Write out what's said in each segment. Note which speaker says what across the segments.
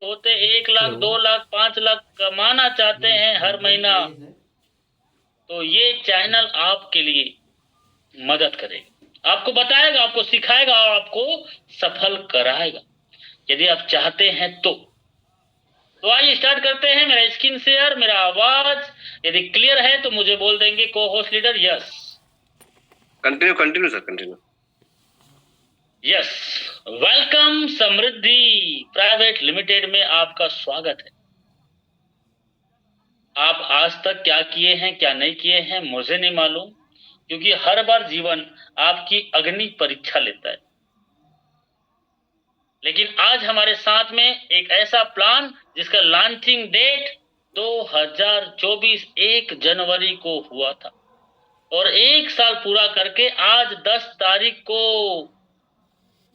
Speaker 1: होते 1 लाख,
Speaker 2: हेलो।
Speaker 1: 2 लाख, 5 लाख कमाना चाहते हैं हर महीना, तो ये चैनल आपके लिए मदद करेगा, आपको बताएगा, आपको सिखाएगा और आपको सफल कराएगा, यदि आप चाहते हैं तो आइए स्टार्ट करते हैं। मेरा स्क्रीन शेयर, मेरा आवाज यदि क्लियर है तो मुझे बोल देंगे cohost leader yes.
Speaker 2: Continue continue sir, continue.
Speaker 1: Yes. Welcome Samriddhi private limited में आपका स्वागत है। आप आज तक क्या किए हैं क्या नहीं किए हैं मुझे नहीं मालूम, क्योंकि हर बार जीवन आपकी अग्नि परीक्षा लेता है। लेकिन आज हमारे साथ में एक ऐसा प्लान जिसका लॉन्चिंग डेट 2024 1 जनवरी को हुआ था, और 1 साल पूरा करके आज 10 तारीख को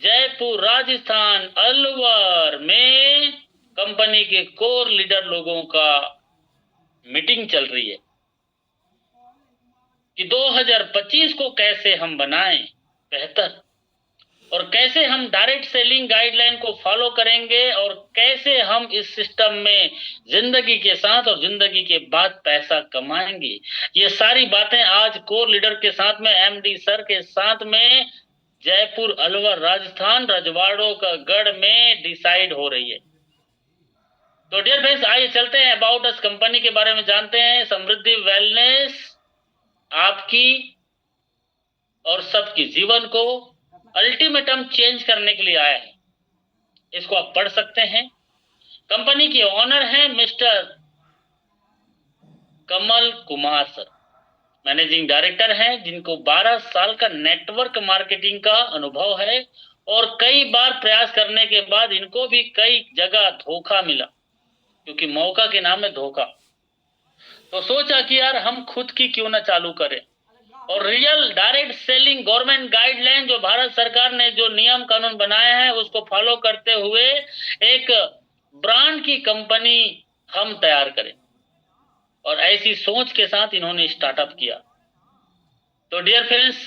Speaker 1: जयपुर राजस्थान अलवर में कंपनी के कोर लीडर लोगों का मीटिंग चल रही है कि 2025 को कैसे हम बनाएं बेहतर, और कैसे हम डायरेक्ट सेलिंग गाइडलाइन को फॉलो करेंगे, और कैसे हम इस सिस्टम में जिंदगी के साथ और जिंदगी के बाद पैसा कमाएंगे। ये सारी बातें आज कोर लीडर के साथ में, एमडी सर के साथ में जयपुर अलवर राजस्थान रजवाड़ों का गढ़ में डिसाइड हो रही है। तो डियर फ्रेंड्स, आइए चलते हैं अबाउट अस कंपनी के बारे में जानते हैं। समृद्धि वेलनेस आपकी और सबकी जीवन को अल्टीमेटम चेंज करने के लिए आया है। इसको आप पढ़ सकते हैं। कंपनी के ओनर हैं mister Kamal Kumar sir, managing director हैं जिनको 12 साल का नेटवर्क मार्केटिंग का अनुभव है, और कई बार प्रयास करने के बाद इनको भी कई जगह धोखा मिला, क्योंकि मौका के नाम है धोखा। तो सोचा कि यार हम खुद की क्यों ना चालू करें, और real direct selling government guideline जो भारत सरकार ने जो नियम कानून बनाए हैं उसको फॉलो करते हुए एक ब्रांड की कंपनी हम तैयार करें, और ऐसी सोच के साथ इन्होंने स्टार्टअप किया। तो डियर फ्रेंड्स,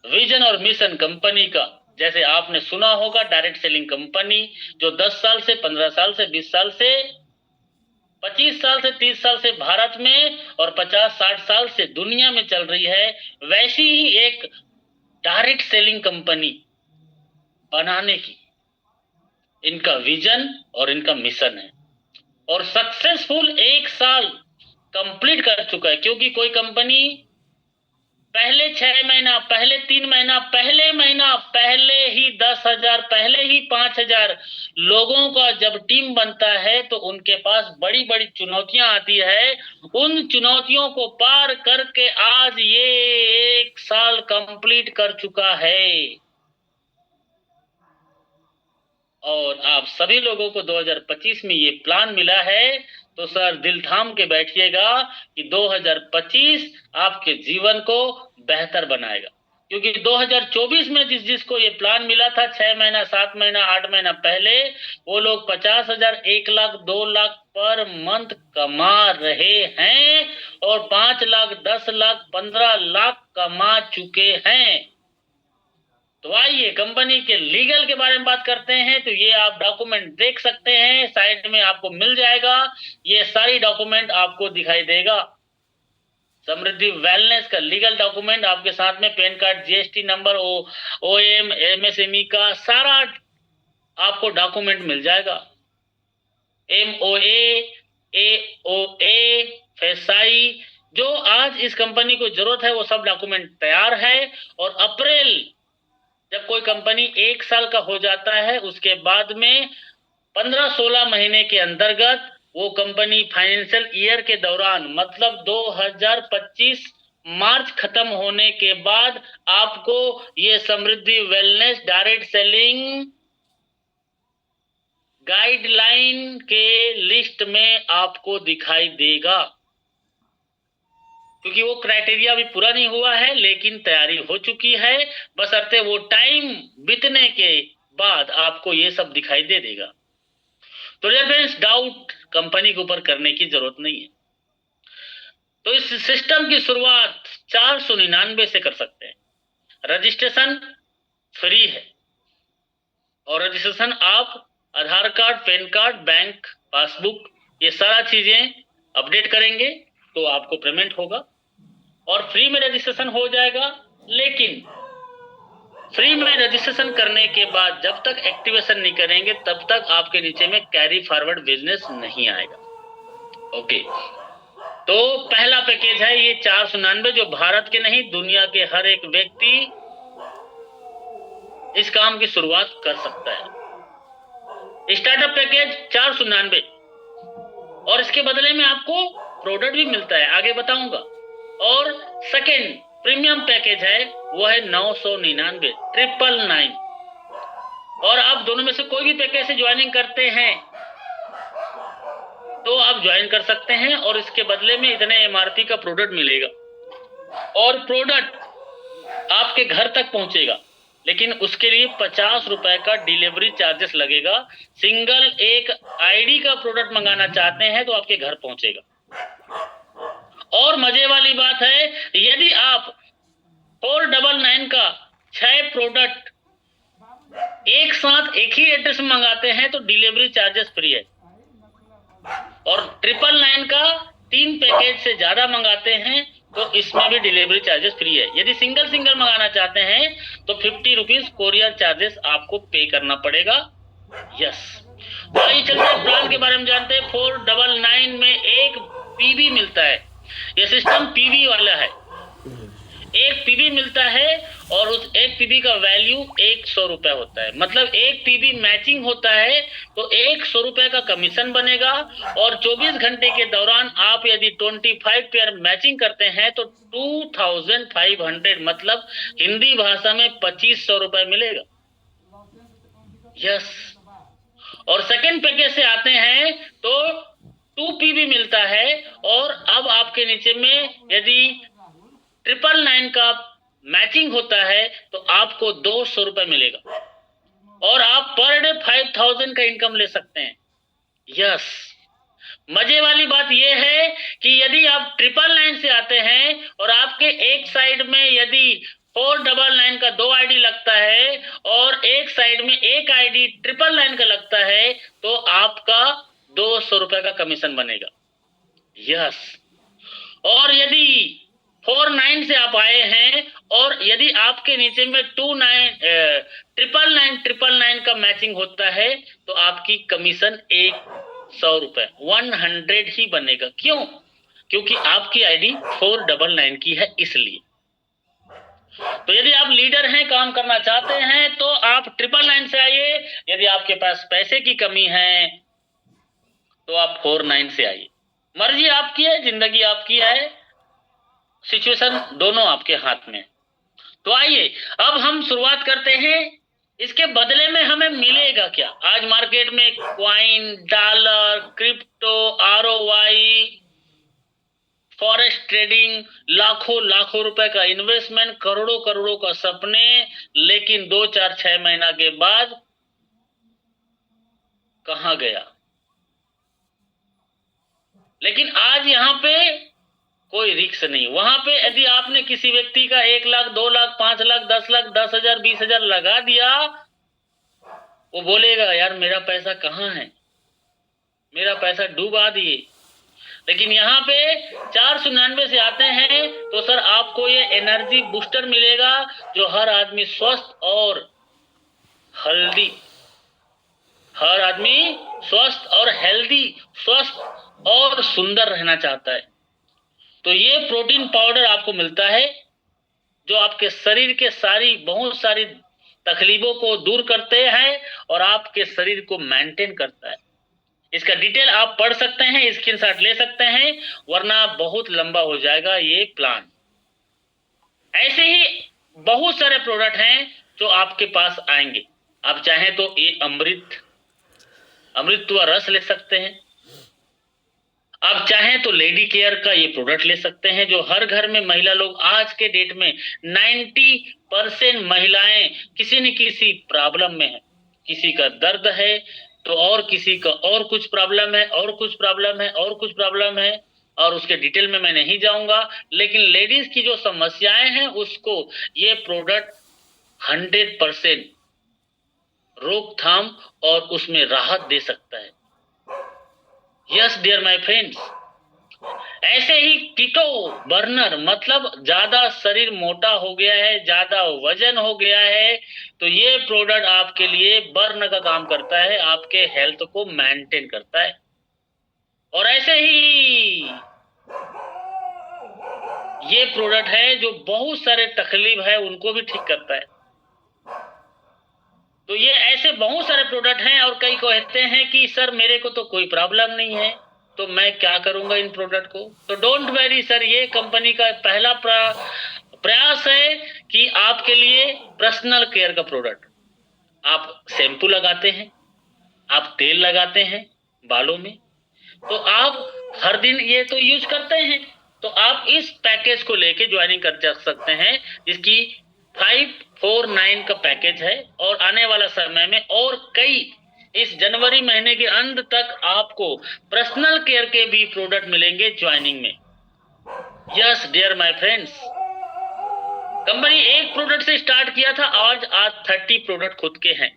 Speaker 1: विजन और मिशन कंपनी का, जैसे आपने सुना होगा, डायरेक्ट सेलिंग कंपनी जो 10 साल से, 15 साल से, 20 साल से, 25 साल से, 30 साल से भारत में और 50-60 साल से दुनिया में चल रही है, वैसी ही एक डायरेक्ट सेलिंग कंपनी बनाने की इनका विजन और इनका मिशन है। और सक्सेसफुल 1 साल कंप्लीट कर चुका है, क्योंकि कोई कंपनी पहले 6 महीना, पहले 3 महीना, पहले महीना, पहले ही 10,000, पहले ही 5,000 लोगों का जब टीम बनता है तो उनके पास बड़ी बड़ी चुनौतियां आती है। उन चुनौतियों को पार करके आज ये 1 साल कंप्लीट कर चुका है, और आप सभी लोगों को 2025 में ये प्लान मिला है। तो सर दिल थाम के बैठिएगा कि 2025 आपके जीवन को बेहतर बनाएगा, क्योंकि 2024 में जिस जिसको ये प्लान मिला था 6 महीना, 7 महीना, 8 महीना पहले, वो लोग 50,000, 1 लाख, 2 लाख पर मंथ कमा रहे हैं, और 5 लाख, 10 लाख, 15 लाख कमा चुके हैं। तो आइए कंपनी के लीगल के बारे में बात करते हैं। तो ये आप डॉक्यूमेंट देख सकते हैं, साइड में आपको मिल जाएगा, ये सारी डॉक्यूमेंट आपको दिखाई देगा। समृद्धि वेलनेस का लीगल डॉक्यूमेंट आपके साथ में, PAN card, GST number, OM, MSME का सारा आपको डॉक्यूमेंट मिल जाएगा। एमओए, एओए, फेसाई, जो आज इस कंपनी को जरूरत है वो सब डॉक्यूमेंट तैयार है। और अप्रैल, जब कोई कंपनी 1 साल का हो जाता है, उसके बाद में 15-16 महीने के अंतर्गत वो कंपनी फाइनेंशियल ईयर के दौरान, मतलब 2025 मार्च खत्म होने के बाद, आपको ये समृद्धि वेलनेस डायरेक्ट सेलिंग गाइडलाइन के लिस्ट में आपको दिखाई देगा, क्योंकि वो क्राइटेरिया भी पूरा नहीं हुआ है लेकिन तैयारी हो चुकी है। बशर्ते वो टाइम बीतने के बाद आपको ये सब दिखाई दे देगा। तो फ्रेंड्स, डाउट कंपनी के ऊपर करने की जरूरत नहीं है। तो इस सिस्टम की शुरुआत 499 से कर सकते हैं। रजिस्ट्रेशन फ्री है, और रजिस्ट्रेशन आप Aadhaar card, PAN card, bank passbook, ये सारा चीजें अपडेट करेंगे तो आपको पेमेंट होगा और फ्री में रजिस्ट्रेशन हो जाएगा। लेकिन फ्री में रजिस्ट्रेशन करने के बाद जब तक एक्टिवेशन नहीं करेंगे तब तक आपके नीचे में कैरी फॉरवर्ड बिजनेस नहीं आएगा। ओके, तो पहला पैकेज है ये 499, जो भारत के नहीं दुनिया के हर एक व्यक्ति इस काम की शुरुआत कर सकता है। स्टार्टअप पैकेज 499 और इसके बदले में आपको प्रोडक्ट भी मिलता है, आगे बताऊंगा। और सेकेंड प्रीमियम पैकेज है वो है 999, 999। और आप दोनों में से कोई भी पैकेज से ज्वाइनिंग करते हैं तो आप ज्वाइन कर सकते हैं और इसके बदले में इतने एमआरपी का प्रोडक्ट मिलेगा और प्रोडक्ट आपके घर तक पहुंचेगा। लेकिन उसके लिए 50 रुपए का डिलीवरी चार्जेस लगेगा। सिंगल एक आईडी का प्रोडक्ट मंगाना चाहते हैं तो आपके घर पहुंचेगा। और मजे वाली बात है, यदि आप 499 का 6 प्रोडक्ट एक साथ एक ही एड्रेस में मंगाते हैं तो डिलीवरी चार्जेस फ्री है। और 999 का 3 पैकेज से ज्यादा मंगाते हैं तो इसमें भी डिलीवरी चार्जेस फ्री है। यदि सिंगल मंगाना चाहते हैं तो 50 रुपीज कोरियर चार्जेस आपको पे करना पड़ेगा। यस, आइए चलते हैं प्लान के बारे में जानते हैं। 499 में एक पीबी मिलता है, यह सिस्टम पीबी वाला है। एक पीबी मिलता है और उस एक पीबी का वैल्यू 100 रुपए होता है। मतलब एक पीबी मैचिंग होता है तो 100 रुपए का कमीशन बनेगा। और 24 घंटे के दौरान आप यदि 25 पेयर मैचिंग करते हैं तो 2500, मतलब हिंदी भाषा में 2500 रुपए मिलेगा। यस, और सेकेंड पैकेज से आते हैं तो 2 पीबी मिलता है और अब आपके नीचे में यदि 999 का मैचिंग होता है तो आपको 200 रुपए मिलेगा और आप पर डे 5000 का इनकम ले सकते हैं। यस, मजे वाली बात यह है कि यदि आप 999 से आते हैं और आपके एक साइड में यदि 499 का 2 आईडी लगता है और एक साइड में एक आईडी 999 का लगता है तो आपका 200 रुपए का कमीशन बनेगा। यस, और यदि 49 से आप आए हैं और यदि आपके नीचे में 999 का मैचिंग होता है तो आपकी कमीशन 100 रुपए 100 ही बनेगा। क्यों? क्योंकि आपकी आईडी 499 की है इसलिए। तो यदि आप लीडर हैं, काम करना चाहते हैं तो आप 999 से आइए। यदि आपके पास पैसे की कमी है तो आप 49 से आइए। मर्जी आपकी है, जिंदगी आपकी है, सिचुएशन दोनों आपके हाथ में। तो आइए अब हम शुरुआत करते हैं। इसके बदले में हमें मिलेगा क्या? आज मार्केट में coin, dollar, crypto, ROY, forex trading, लाखों रुपए का इन्वेस्टमेंट, करोड़ों का सपने, लेकिन 2-4-6 महीना के बाद कहां गया? लेकिन आज यहां पे कोई रिस्क नहीं। वहां पे यदि आपने किसी व्यक्ति का 1 लाख, 2 लाख, 5 लाख, 10 लाख, 10,000, 20,000 लगा दिया, वो बोलेगा यार मेरा पैसा कहाँ है, मेरा पैसा डूबा दिए। लेकिन यहाँ पे 499 से आते हैं तो सर आपको ये एनर्जी बूस्टर मिलेगा जो हर आदमी स्वस्थ और हेल्दी, हर आदमी स्वस्थ और हेल्दी, स्वस्थ और सुंदर रहना चाहता है। तो ये प्रोटीन पाउडर आपको मिलता है जो आपके शरीर के बहुत सारी तकलीफों को दूर करते हैं और आपके शरीर को मेंटेन करता है। इसका डिटेल आप पढ़ सकते हैं, स्क्रीनशॉट ले सकते हैं, वरना बहुत लंबा हो जाएगा ये प्लान। ऐसे ही बहुत सारे प्रोडक्ट हैं जो आपके पास आएंगे। आप चाहें तो ये अमृतत्व रस ले सकते हैं। आप चाहें तो लेडी केयर का ये प्रोडक्ट ले सकते हैं जो हर घर में महिला लोग, आज के डेट में 90% महिलाएं किसी न किसी प्रॉब्लम में है। किसी का दर्द है तो और किसी का और कुछ प्रॉब्लम है, और कुछ प्रॉब्लम है, और कुछ प्रॉब्लम है, और उसके डिटेल में मैं नहीं जाऊंगा। लेकिन लेडीज की जो समस्याएं हैं उसको ये प्रोडक्ट 100% रोकथाम और उसमें राहत दे सकता है। यस डियर माय फ्रेंड्स, ऐसे ही कीटो बर्नर मतलब ज्यादा शरीर मोटा हो गया है, ज्यादा वजन हो गया है, तो ये प्रोडक्ट आपके लिए बर्न का काम करता है, आपके हेल्थ को मेंटेन करता है। और ऐसे ही ये प्रोडक्ट है जो बहुत सारे तकलीफ है उनको भी ठीक करता है। तो ये ऐसे बहुत सारे प्रोडक्ट हैं, और कई कहते हैं कि सर मेरे को तो कोई प्रॉब्लम नहीं है, तो मैं क्या करूंगा इन प्रोडक्ट को। तो डोंट वेरी सर, ये कंपनी का पहला प्रयास है कि आपके लिए पर्सनल केयर का प्रोडक्ट। आप शैम्पू लगाते हैं, आप तेल लगाते हैं बालों में, तो आप हर दिन ये तो यूज करते हैं, तो आप इस पैकेज को लेके ज्वाइनिंग कर जा सकते हैं, जिसकी 549 का पैकेज है। और आने वाला समय में और कई, इस जनवरी महीने के अंत तक आपको पर्सनल केयर के भी प्रोडक्ट मिलेंगे ज्वाइनिंग में। Yes dear my friends, company एक प्रोडक्ट से स्टार्ट किया था, आज 30 प्रोडक्ट खुद के हैं,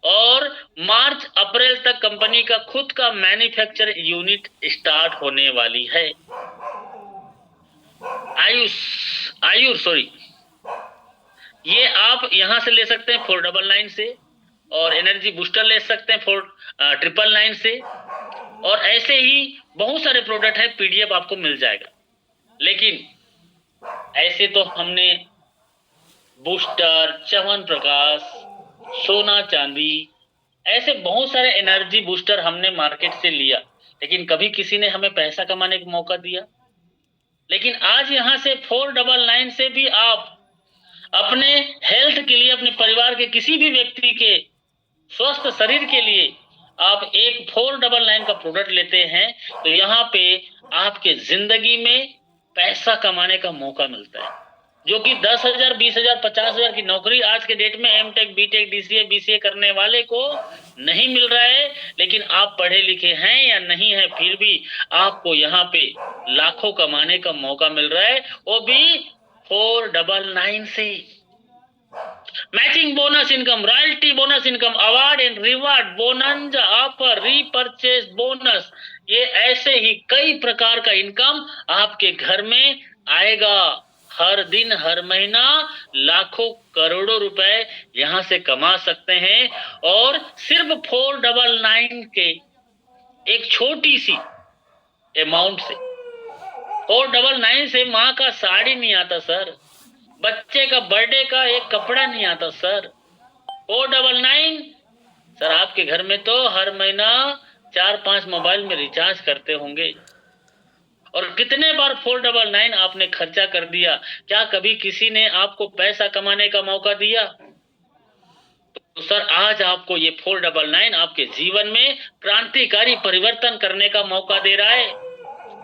Speaker 1: और मार्च अप्रैल तक कंपनी का खुद का मैन्युफैक्चर यूनिट स्टार्ट होने वाली है। आयुष सॉरी, ये आप यहां से ले सकते हैं 499 से, और एनर्जी बूस्टर ले सकते हैं 499 से, और ऐसे ही बहुत सारे प्रोडक्ट है, पीडीएफ आपको मिल जाएगा। लेकिन ऐसे तो हमने बूस्टर, च्यवनप्राश, सोना चांदी, ऐसे बहुत सारे एनर्जी बूस्टर हमने मार्केट से लिया, लेकिन कभी किसी ने हमें पैसा कमाने का मौका दिया। लेकिन आज यहां से 499 से भी आप अपने हेल्थ के लिए, अपने परिवार के किसी भी व्यक्ति के स्वस्थ शरीर के लिए आप एक 499 का प्रोडक्ट लेते हैं, तो यहाँ पे आपके जिंदगी में पैसा कमाने का मौका मिलता है, जो कि 10,000, 20,000, 50,000 की नौकरी आज के डेट में एमटेक, बीटेक, डीसीए, बीसीए करने वाले को नहीं मिल रहा है। लेकिन आप पढ़े लिखे हैं या नहीं है, फिर भी आपको यहाँ पे लाखों कमाने का मौका मिल रहा है, वो भी 499 से। Matching bonus income, royalty bonus income, award and reward, bonanza offer, repurchase bonus, ये ऐसे ही कई प्रकार का इनकम आपके घर में आएगा। हर दिन, हर महीना लाखों करोड़ों रुपए यहां से कमा सकते हैं, और सिर्फ 499 के एक छोटी सी अमाउंट से। 499 से माँ का साड़ी नहीं आता सर, बच्चे का बर्थडे का एक कपड़ा नहीं आता सर। 499 सर, आपके घर में तो हर महीना 4-5 मोबाइल में रिचार्ज करते होंगे, और कितने बार 499 आपने खर्चा कर दिया। क्या कभी किसी ने आपको पैसा कमाने का मौका दिया? तो सर आज आपको ये 499 आपके जीवन में क्रांतिकारी परिवर्तन करने का मौका दे रहा है।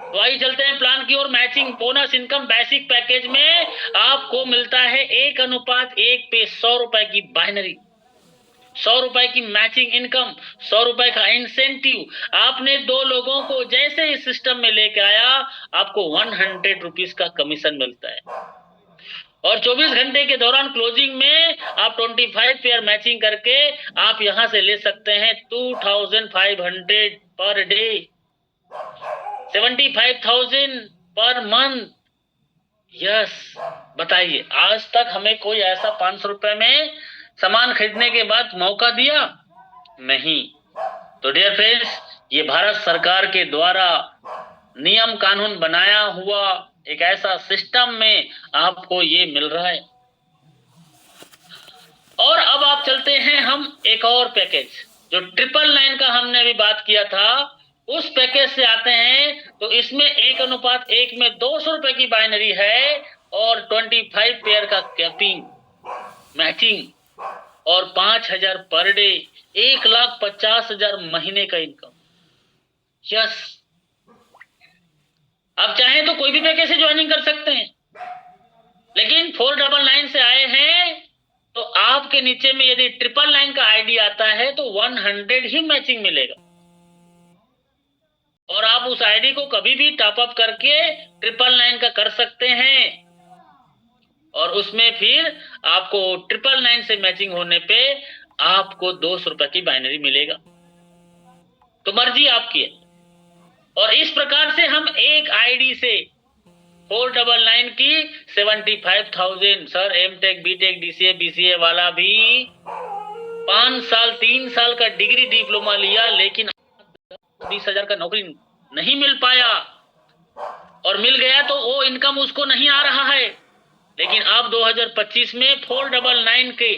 Speaker 1: तो आइए चलते हैं प्लान की ओर। Matching bonus income basic package में आपको मिलता है 1:1 पे 100 रुपए की बाइनरी, 100 रुपए की मैचिंग इनकम, 100 रुपए का इंसेंटिव। आपने 2 लोगों को जैसे इस सिस्टम में लेके आया, आपको 100 रुपीज का कमीशन मिलता है, और 24 घंटे के दौरान क्लोजिंग में आप 25 पेयर मैचिंग करके आप यहां से ले सकते हैं 2500 per day, 75,000 per month. Yes, बताइए आज तक हमें कोई ऐसा 500 रुपए में सामान खरीदने के बाद मौका दिया? नहीं। तो डियर फ्रेंड्स, ये भारत सरकार के द्वारा नियम कानून बनाया हुआ एक ऐसा सिस्टम में आपको ये मिल रहा है। और अब आप चलते हैं हम एक और पैकेज, जो 999 का हमने अभी बात किया था, उस पैकेज से आते हैं। तो इसमें 1:1 में 200 रुपए की बाइनरी है, और 25 पेयर का कैपिंग मैचिंग, और 5,000 पर डे, 1,50,000 महीने का इनकम। यस, आप चाहें तो कोई भी पैकेज से ज्वाइनिंग कर सकते हैं, लेकिन 499 से आए हैं तो आपके नीचे में यदि 999 का आईडी आता है तो 100 ही मैचिंग मिलेगा, और आप उस आईडी को कभी भी टॉप अप करके 999 का कर सकते हैं, और उसमें फिर आपको 999 से मैचिंग होने पे आपको 200 रुपए की बाइनरी मिलेगा। तो मर्जी आपकी है। और इस प्रकार से हम एक आईडी से 499 की 75,000, sir MTech BTech DCA BCA वाला भी 5 साल 3 साल का डिग्री डिप्लोमा लिया, लेकिन 20,000 का नौकरी नहीं मिल पाया, और मिल गया तो वो इनकम उसको नहीं आ रहा है। लेकिन अब 2025 में 499 के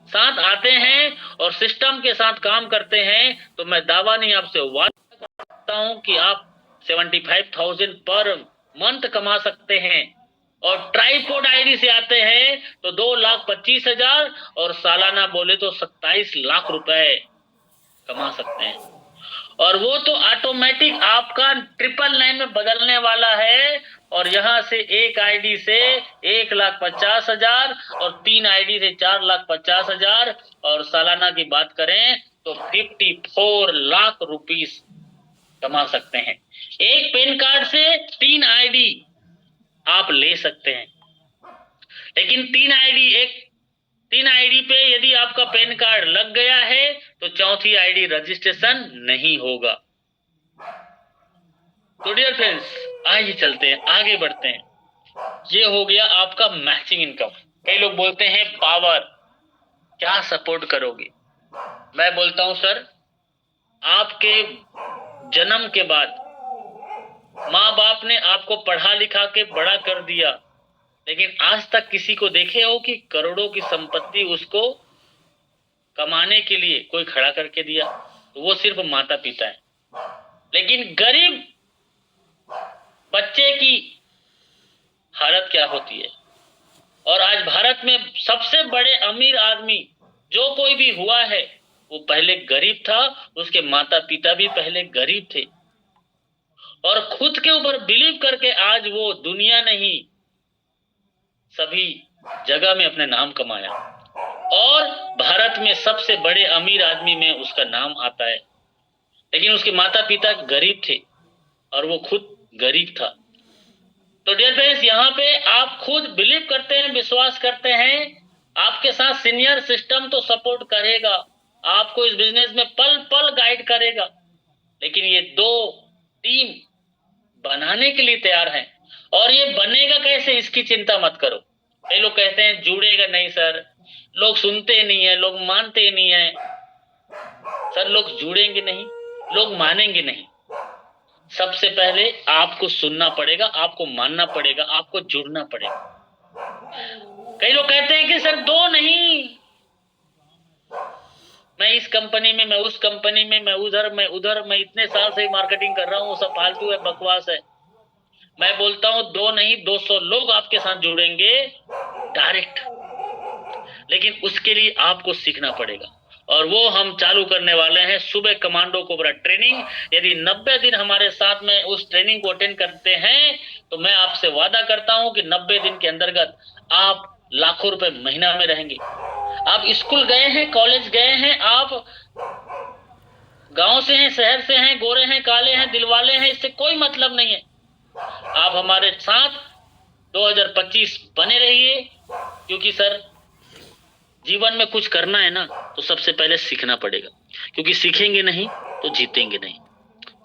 Speaker 1: साथ आते हैं और सिस्टम के साथ काम करते हैं, तो मैं दावा नहीं आपसे वादा करता हूं कि आप 75,000 पर मंथ कमा सकते हैं। और ट्राइपोड आईडी से आते हैं तो 2,25,000 और सालाना बोले तो 27 लाख रुपए कमा सकते हैं। और वो तो ऑटोमेटिक आपका 999 में बदलने वाला है। और यहां से एक आईडी से 1,50,000 और 3 आईडी से 4,50,000, और सालाना की बात करें तो 54 लाख रुपीस कमा सकते हैं। एक पेन कार्ड से 3 आईडी आप ले सकते हैं, लेकिन 3 आईडी पे यदि आपका पैन कार्ड लग गया है तो चौथी आईडी रजिस्ट्रेशन नहीं होगा। तो डियर फ्रेंड्स, आइए चलते हैं, आगे बढ़ते हैं। ये हो गया आपका मैचिंग इनकम। कई लोग बोलते हैं पावर क्या सपोर्ट करोगे? मैं बोलता हूं सर, आपके जन्म के बाद माँ बाप ने आपको पढ़ा लिखा के बड़ा कर दिया, लेकिन आज तक किसी को देखे हो कि करोड़ों की संपत्ति उसको कमाने के लिए कोई खड़ा करके दिया? तो वो सिर्फ माता पिता है। लेकिन गरीब बच्चे की हालत क्या होती है? और आज भारत में सबसे बड़े अमीर आदमी जो कोई भी हुआ है वो पहले गरीब था, उसके माता पिता भी पहले गरीब थे, और खुद के ऊपर बिलीव करके आज वो दुनिया नहीं सभी जगह में अपने नाम कमाया। और भारत में सबसे बड़े अमीर आदमी में उसका नाम आता है, लेकिन उसके माता पिता गरीब थे और वो खुद गरीब था। तो डियर फ्रेंड्स, यहाँ पे आप खुद बिलीव करते हैं, विश्वास करते हैं, आपके साथ सीनियर सिस्टम तो सपोर्ट करेगा, आपको इस बिजनेस में पल पल गाइड करेगा, लेकिन ये 2 टीम बनाने के लिए तैयार हैं। और ये बनेगा कैसे इसकी चिंता मत करो। कई लोग कहते हैं जुड़ेगा नहीं सर, लोग सुनते नहीं है, लोग मानते नहीं है। सर लोग जुड़ेंगे नहीं, लोग मानेंगे नहीं। सबसे पहले आपको सुनना पड़ेगा, आपको मानना पड़ेगा, आपको जुड़ना पड़ेगा। कई लोग कहते हैं कि सर 2 नहीं, मैं इस कंपनी में, मैं उस कंपनी में, मैं उधर, मैं उधर, मैं इतने साल से मार्केटिंग कर रहा हूं, सब फालतू है, बकवास है। मैं बोलता हूं 2 नहीं 200 लोग आपके साथ जुड़ेंगे डायरेक्ट, लेकिन उसके लिए आपको सीखना पड़ेगा। और वो हम चालू करने वाले हैं सुबह कमांडो कोबरा ट्रेनिंग। यदि 90 दिन हमारे साथ में उस ट्रेनिंग को अटेंड करते हैं तो मैं आपसे वादा करता हूं कि 90 दिन के अंतर्गत आप लाखों रुपए महीना में रहेंगे। आप स्कूल गए हैं, कॉलेज गए हैं, आप गांव से हैं, शहर से हैं, गोरे हैं, काले हैं, दिलवाले हैं, इससे कोई मतलब नहीं है। आप हमारे साथ 2025 बने रहिए, क्योंकि सर जीवन में कुछ करना है ना तो सबसे पहले सीखना पड़ेगा, क्योंकि सीखेंगे नहीं तो जीतेंगे नहीं,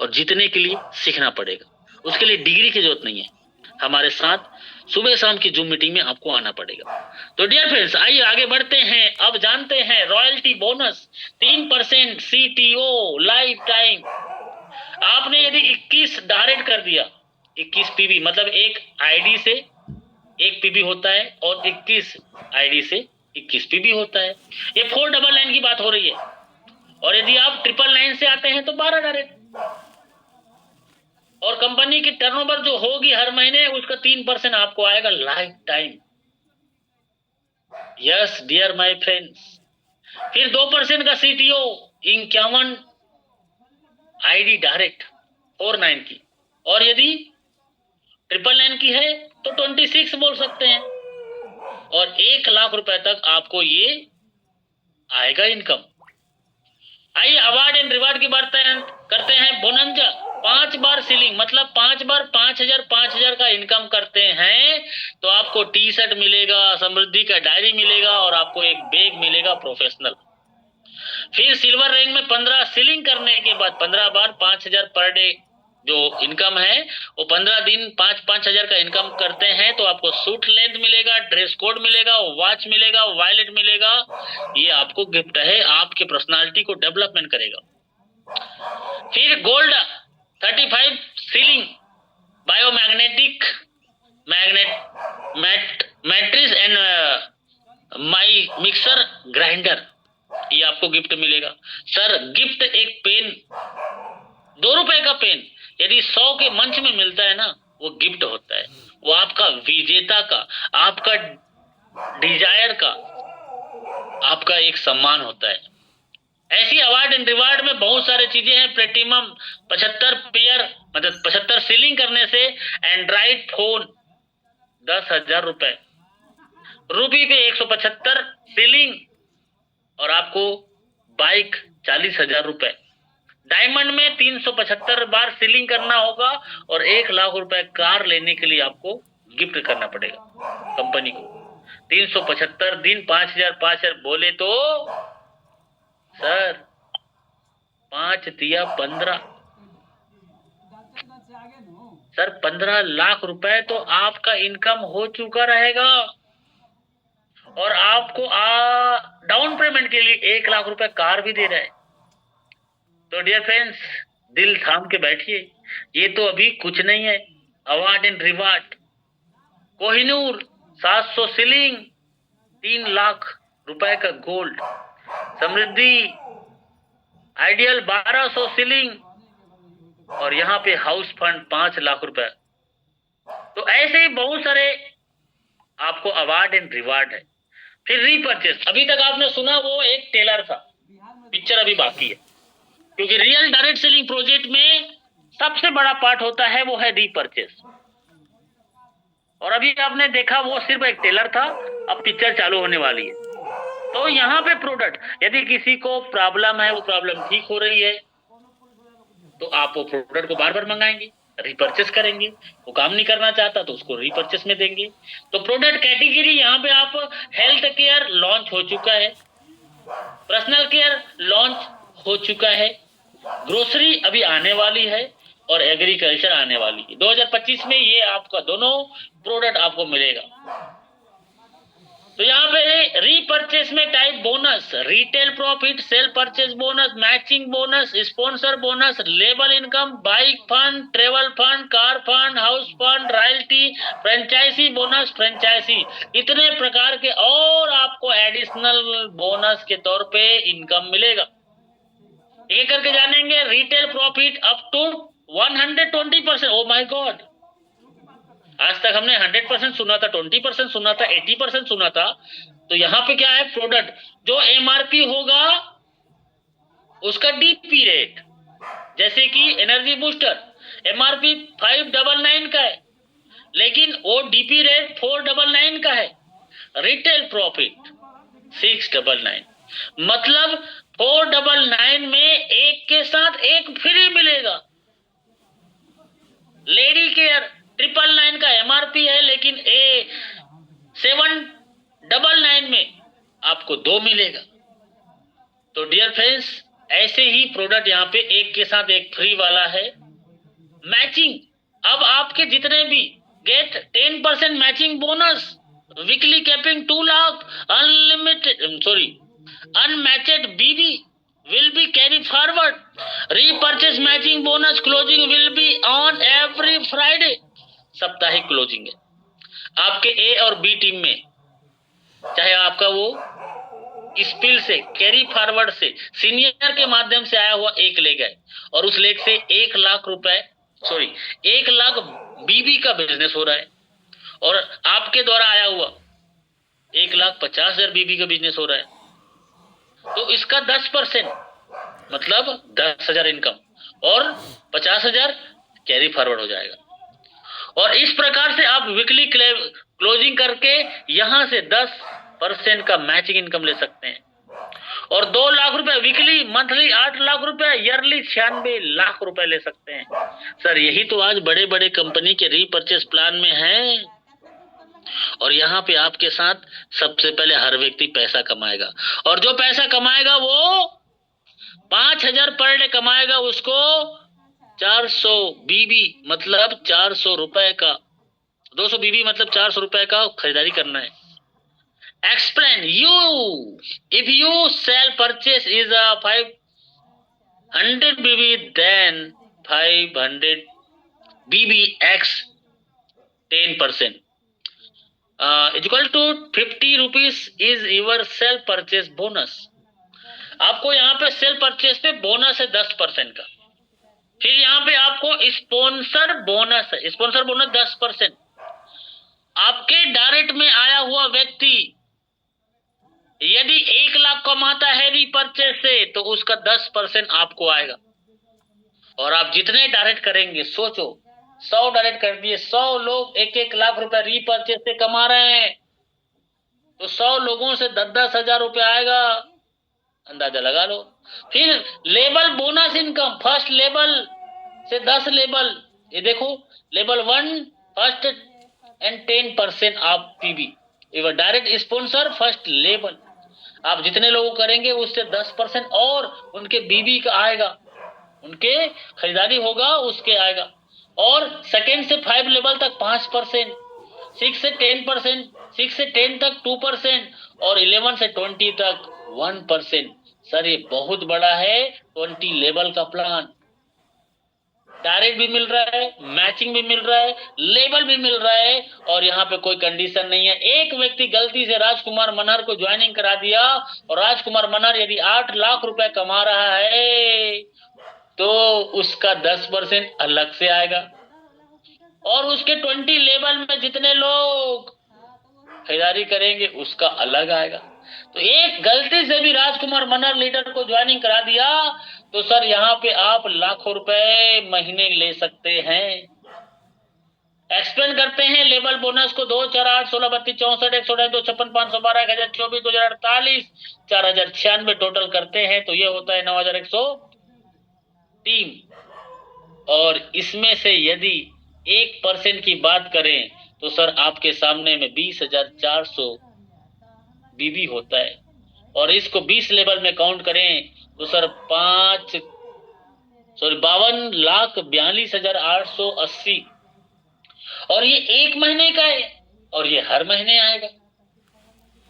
Speaker 1: और जीतने के लिए सीखना पड़ेगा। उसके लिए डिग्री की जरूरत नहीं है, हमारे साथ सुबह शाम की जूम मीटिंग में आपको आना पड़ेगा। तो डियर फ्रेंड्स, आइए आगे बढ़ते हैं। अब जानते हैं royalty bonus 3% CTO life time. आपने यदि 21 डायरेक्ट कर दिया, 21 पीबी मतलब एक आईडी से 1 पीबी होता है, और 21 आईडी से 21 पीबी होता है। ये 499 की बात हो रही है। और यदि आप 999 से आते हैं तो 12 डायरेक्ट, और कंपनी की टर्नओवर जो होगी हर महीने उसका 3% आपको आएगा lifetime. Yes dear my friends. फिर 2% का CTO 51 आईडी डायरेक्ट 49 की, और यदि 999 की है तो 26 बोल सकते हैं, और 1 लाख रुपए तक आपको ये आएगा इनकम। आइए अवार्ड एंड रिवार्ड की बात करते हैं। बोनंजा 5 बार सीलिंग मतलब 5 बार 5,000 का इनकम करते हैं तो आपको टी शर्ट मिलेगा, समृद्धि का डायरी मिलेगा, और आपको एक बैग मिलेगा प्रोफेशनल। फिर सिल्वर रैंक में 15 सीलिंग करने के बाद 15 बार 5,000 पर डे जो इनकम है वो 15 दिन 5,000 का इनकम करते हैं तो आपको सूट लेंथ मिलेगा, ड्रेस कोड मिलेगा, वॉच मिलेगा, वॉलेट मिलेगा। ये आपको गिफ्ट है, आपके पर्सनालिटी को डेवलपमेंट करेगा। फिर gold 35 ceiling biomagnetic matrix and my mixer grinder, ये आपको गिफ्ट मिलेगा। सर गिफ्ट एक पेन, 2 रुपए का पेन यदि 100 के मंच में मिलता है ना, वो गिफ्ट होता है, वो आपका विजेता का, आपका डिजायर का, आपका एक सम्मान होता है। ऐसी अवार्ड एंड रिवार्ड में बहुत सारी चीजें हैं। प्लेटिनम 75 पेयर मतलब 75 सीलिंग करने से एंड्रॉइड फोन 10,000 रुपए, रूबी पे 175 सीलिंग और आपको बाइक 40,000 रुपए, डायमंड में 375 बार सीलिंग करना होगा और 1 लाख रुपए कार लेने के लिए आपको गिफ्ट करना पड़ेगा कंपनी को। 375 दिन 5,000 बोले तो सर 5 दिया 15, सर 15 लाख रुपए तो आपका इनकम हो चुका रहेगा और आपको डाउन पेमेंट के लिए 1 लाख रुपए कार भी दे रहा है। तो डियर फ्रेंड्स, दिल थाम के बैठिए, ये तो अभी कुछ नहीं है। Award and reward, Kohinoor 700 ceiling, 3 lakh रुपए का गोल्ड, समृद्धि आइडियल 1200 सीलिंग और यहाँ पे हाउस फंड 5 लाख रुपए। तो ऐसे ही बहुत सारे आपको अवार्ड एंड रिवार्ड है। फिर रीपर्चेस, अभी तक आपने सुना वो एक टेलर था, पिक्चर अभी बाकी है, क्योंकि रियल डायरेक्ट सेलिंग प्रोजेक्ट में सबसे बड़ा पार्ट होता है वो है रीपर्चेस। और अभी आपने देखा वो सिर्फ एक टेलर था, अब पिक्चर चालू होने वाली है। तो यहाँ पे प्रोडक्ट, यदि किसी को प्रॉब्लम है, वो प्रॉब्लम ठीक हो रही है तो आप वो प्रोडक्ट को बार बार मंगाएंगे, रिपर्चेस करेंगे। वो काम नहीं करना चाहता तो उसको रिपर्चेस में देंगे। तो प्रोडक्ट कैटेगरी यहाँ पे आप हेल्थ केयर लॉन्च हो चुका है, पर्सनल केयर लॉन्च हो चुका है, ग्रोसरी अभी आने वाली है और एग्रीकल्चर आने वाली है। 2025 में ये आपका दोनों प्रोडक्ट आपको मिलेगा। तो यहाँ पे रीपर्चेस में type bonus, retail profit, sale purchase bonus, matching bonus, sponsor bonus, लेबल income, bike fund, travel fund, car fund, house fund, royalty, franchisee bonus, franchisee, इतने प्रकार के और आपको एडिशनल बोनस के तौर पे इनकम मिलेगा। ये करके जानेंगे। Retail profit up to 120%। Oh my god, आज तक हमने 100% सुना था, 20% सुना था, 80% सुना था। तो यहाँ पे क्या है, प्रोडक्ट जो एमआरपी होगा उसका डीपी रेट, जैसे कि एनर्जी बूस्टर एमआरपी 599 का है, लेकिन वो डीपी रेट 499 का है। रिटेल प्रॉफिट 699, मतलब 499 में एक के साथ एक फ्री मिलेगा। लेडी केयर 999 का एमआरपी है, लेकिन 799 में आपको 2 मिलेगा। तो डियर फ्रेंड्स, ऐसे ही प्रोडक्ट यहाँ पे एक के साथ एक फ्री वाला है। मैचिंग, अब आपके जितने भी get 10% matching bonus, weekly capping 2 lakh, unmatched BB will be carry forward, repurchase matching bonus closing will be on every Friday, साप्ताहिक क्लोजिंग है आपके ए और बी टीम में। चाहे आपका वो स्पिल से, कैरी फॉरवर्ड से, सीनियर के माध्यम से आया हुआ एक लेग है और उस लेग से 1 लाख रुपए 1 लाख बीबी का बिजनेस हो रहा है, और आपके द्वारा आया हुआ 1,50,000 बीबी का बिजनेस हो रहा है, तो इसका 10% मतलब 10,000 इनकम और 50,000 कैरी फॉरवर्ड हो जाएगा। और इस प्रकार से आप वीकली क्लोजिंग करके यहां से 10% का मैचिंग इनकम ले सकते हैं। और 2 लाख रुपए वीकली, मंथली 8 लाख रुपए, ईयरली 96 लाख रुपए ले सकते हैं। सर यही तो आज बड़े बड़े कंपनी के रीपर्चेस प्लान में है। और यहाँ पे आपके साथ सबसे पहले हर व्यक्ति पैसा कमाएगा, और जो पैसा कमाएगा वो 5,000 पर डे कमाएगा, उसको 400 बीबी मतलब 400 रुपए का, 200 बीबी मतलब 400 रुपए का खरीदारी करना है। Explain you, if you sale purchase is a 500 BB then 500 BB x 10% is equal to 50 rupees is your sale purchase bonus. आपको यहाँ पे सेल परचेस पे बोनस है 10% का। फिर यहाँ पे आपको स्पॉन्सर बोनस है, स्पॉन्सर बोनस 10%। आपके डायरेक्ट में आया हुआ व्यक्ति यदि 1 लाख कमाता है रीपरचेस से तो उसका 10% आपको आएगा। और आप जितने डायरेक्ट करेंगे, सोचो 100 डायरेक्ट कर दिए, 100 लोग 1-1 लाख रुपए रीपरचेस से कमा रहे हैं, तो 100 लोगों से 10-10 हजार रुपए आएगा, अंदाजा लगा लो। फिर label bonus income, first label से 10 लेबल, ये देखो लेबल 1 फर्स्ट एंड 10% आप पीबी, डायरेक्ट स्पॉन्सर फर्स्ट लेबल, आप जितने लोग करेंगे उससे 10% और उनके बीबी का आएगा, उनके खरीदारी होगा उसके आएगा। और सेकेंड से 5 लेवल तक 5%, 6 से 10%, 6 से 10 तक 2% और 11 से 20 तक 1%। सर ये बहुत बड़ा है 20 लेवल का प्लान। डायरेक्ट भी मिल रहा है, मैचिंग भी मिल रहा है, लेबल भी मिल रहा है, और यहाँ पे कोई कंडीशन नहीं है। एक व्यक्ति गलती से राजकुमार मनहर को ज्वाइनिंग करा दिया और राजकुमार मनहर यदि 8 लाख रुपए कमा रहा है तो उसका 10% अलग से आएगा, और उसके 20 लेवल में जितने लोग खरीदारी करेंगे उसका अलग आएगा। तो एक गलती से भी राजकुमार मनहर लीडर को ज्वाइनिंग करा दिया तो सर यहाँ पे आप लाखों रुपए महीने ले सकते हैं। एक्सप्लेन करते हैं लेवल बोनस को। 2, 4, 8, 16, 32, 64, 128, 256, 512, 1024, 2048, 4096 टोटल करते हैं तो ये होता है 9103। और इसमें से यदि 1% की बात करें तो सर आपके सामने में 20,400 बीबी होता है, और इसको 20 लेवल में काउंट करें तो सर 52,42,880, और ये 1 महीने का है और ये हर महीने आएगा।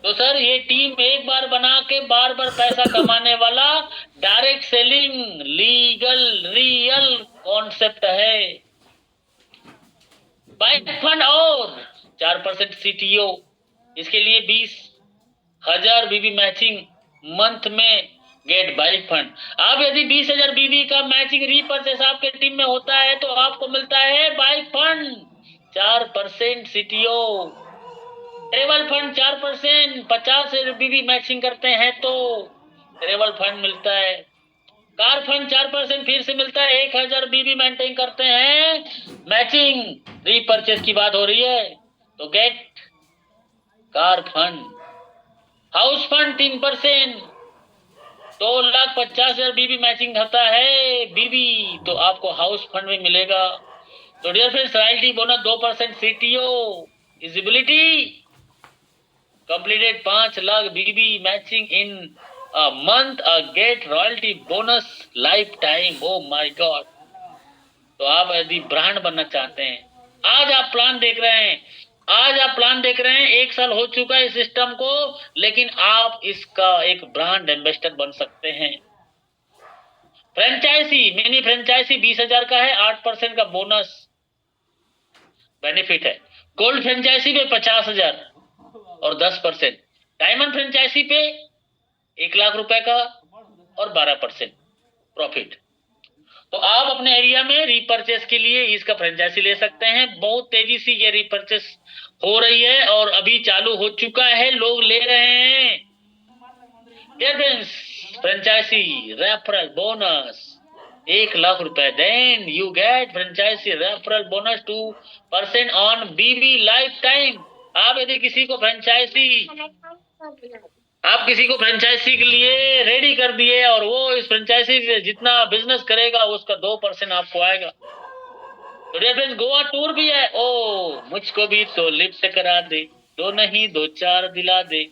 Speaker 1: तो सर ये टीम एक बार बना के बार बार पैसा कमाने वाला direct selling legal real concept है। बाइक फंड और 4% सीटीओ, इसके लिए 20,000 बीबी मैचिंग मंथ में गेट बाइक फंड। अब यदि 20,000 बीबी का मैचिंग रीपरचेस आपके टीम में होता है तो आपको मिलता है bike fund 4% CTO, travel fund 4%, 50 बीबी मैचिंग करते हैं तो ट्रेवल फंड मिलता है। कार फंड 4% फिर से मिलता है, 1,000 बीबी मेंटेन करते हैं, मैचिंग रीपरचेस की बात हो रही है तो get car fund. House fund 3%, 2,50,000 BB matching होता है बीबी तो आपको हाउस फंड में मिलेगा। तो dear friends, royalty bonus 2% CTO, eligibility completed 5 lakh BB matching in a month, get royalty bonus lifetime. Oh my God! तो आप यदि ब्रांड बनना चाहते हैं, आज आप प्लान देख रहे हैं, 1 साल हो चुका है इस सिस्टम को, लेकिन आप इसका एक ब्रांड एम्बेसडर बन सकते हैं। फ्रेंचाइजी, मिनी फ्रेंचाइजी 20,000 का है, 8% का बोनस बेनिफिट है। गोल्ड फ्रेंचाइजी पे 50,000 और 10%। डायमंड फ्रेंचाइजी पे 1 लाख रुपए का और 12% प्रॉफिट। तो आप अपने एरिया में रीपरचेस के लिए इसका फ्रेंचाइजी ले सकते हैं। बहुत तेजी से ये रीपरचेस हो रही है और अभी चालू हो चुका है, लोग ले रहे हैं। फ्रेंचाइजी रेफरल बोनस 1 लाख रुपए, then you get franchisee referral bonus 2% on BB lifetime. आप यदि किसी को फ्रेंचाइजी के लिए रेडी कर दिए और वो इस फ्रेंचाइजी से जितना बिजनेस करेगा उसका 2% आपको आएगा। तो डियर फ्रेंड्स, गोवा टूर भी है। ओ मुझको भी तो लिफ्ट करा दे, 2 नहीं 2 4 दिला दे,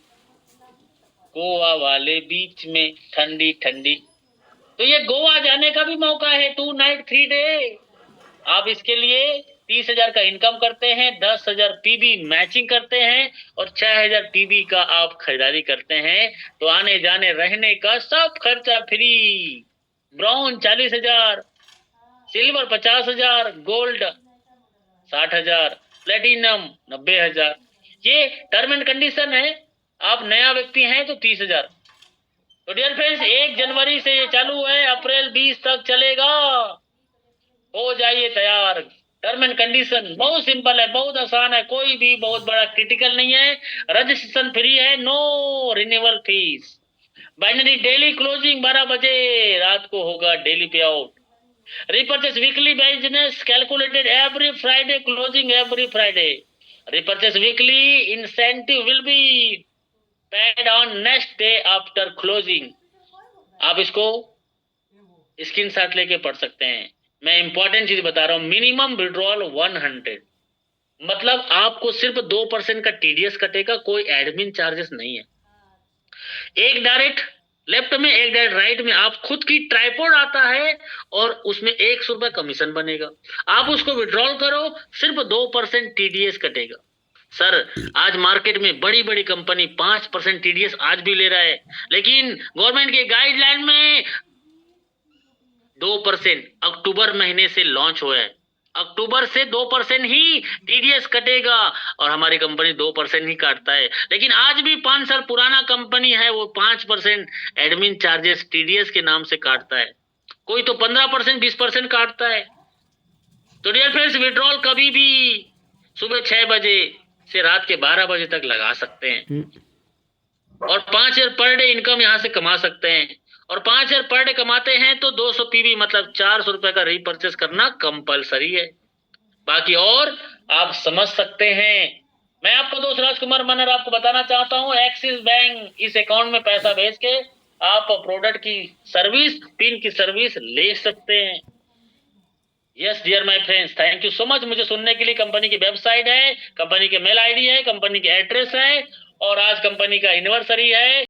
Speaker 1: गोवा वाले बीच में ठंडी ठंडी तो ये गोवा जाने का भी मौका है, 2 नाइट 3 डे। आप इसके लिए 30,000 का इनकम करते हैं, 10,000 पीबी मैचिंग करते हैं और 6,000 पीबी का आप खरीदारी करते हैं, तो आने जाने रहने का सब खर्चा free. Brown 40,000, silver 50,000, gold 60,000, platinum 90,000। ये टर्म एंड कंडीशन है। आप नया व्यक्ति हैं तो 30,000। तो डियर फ्रेंड्स, 1 जनवरी से ये चालू है, अप्रैल 20 तक चलेगा। हो जाइए तैयार। टर्म एंड कंडीशन बहुत सिंपल है, बहुत आसान है, कोई भी बहुत बड़ा क्रिटिकल नहीं है। रजिस्ट्रेशन फ्री है, no renewal fees. Binary daily closing 12 बजे रात को होगा daily payout. Repurchase weekly business calculated every Friday, closing every Friday. Repurchase weekly incentive will be paid on next day after closing. आप इसको screenshot लेके पढ़ सकते हैं। मैं इंपॉर्टेंट चीज बता रहा हूं, मिनिमम विड्रॉल 100, मतलब आपको सिर्फ 2% का टीडीएस कटेगा, कोई एडमिन चार्जेस नहीं है। एक डायरेक्ट लेफ्ट में, एक डायरेक्ट राइट में, आप खुद की ट्राइपॉड आता है और उसमें 100 रुपए कमीशन बनेगा। आप उसको विड्रॉल करो, सिर्फ 2% टीडीएस कटेगा। सर, आज मार्केट में बड़ी बड़ी कंपनी 5% टीडीएस आज भी ले रहा है, लेकिन गवर्नमेंट के गाइडलाइन में 2% अक्टूबर महीने से लॉन्च हुआ है। अक्टूबर से 2% ही टीडीएस कटेगा और हमारी कंपनी 2% ही काटता है। लेकिन आज भी 5 साल पुराना कंपनी है, वो 5% एडमिन चार्जेस टीडीएस के नाम से काटता है। कोई तो 15%, 20% काटता है। तो डियर फ्रेंड्स, विड्रॉल कभी भी सुबह 6 बजे से रात के 12 बजे तक लगा सकते हैं और 5,000 पर डे इनकम यहाँ से कमा सकते हैं। और 5,000 पर डे कमाते हैं तो 200 पीवी मतलब 400 रुपए का रीपर्चेस करना कंपलसरी है। बाकी और आप समझ सकते हैं। मैं आपको दोस्त राजकुमार मनर आपको बताना चाहता हूं, एक्सिस बैंक इस अकाउंट में पैसा भेज के आप प्रोडक्ट की सर्विस, पिन की सर्विस ले सकते हैं। Yes dear my friends, thank you so much मुझे सुनने के लिए। कंपनी की वेबसाइट है, कंपनी के मेल आईडी है, कंपनी के एड्रेस है और आज कंपनी का एनिवर्सरी है।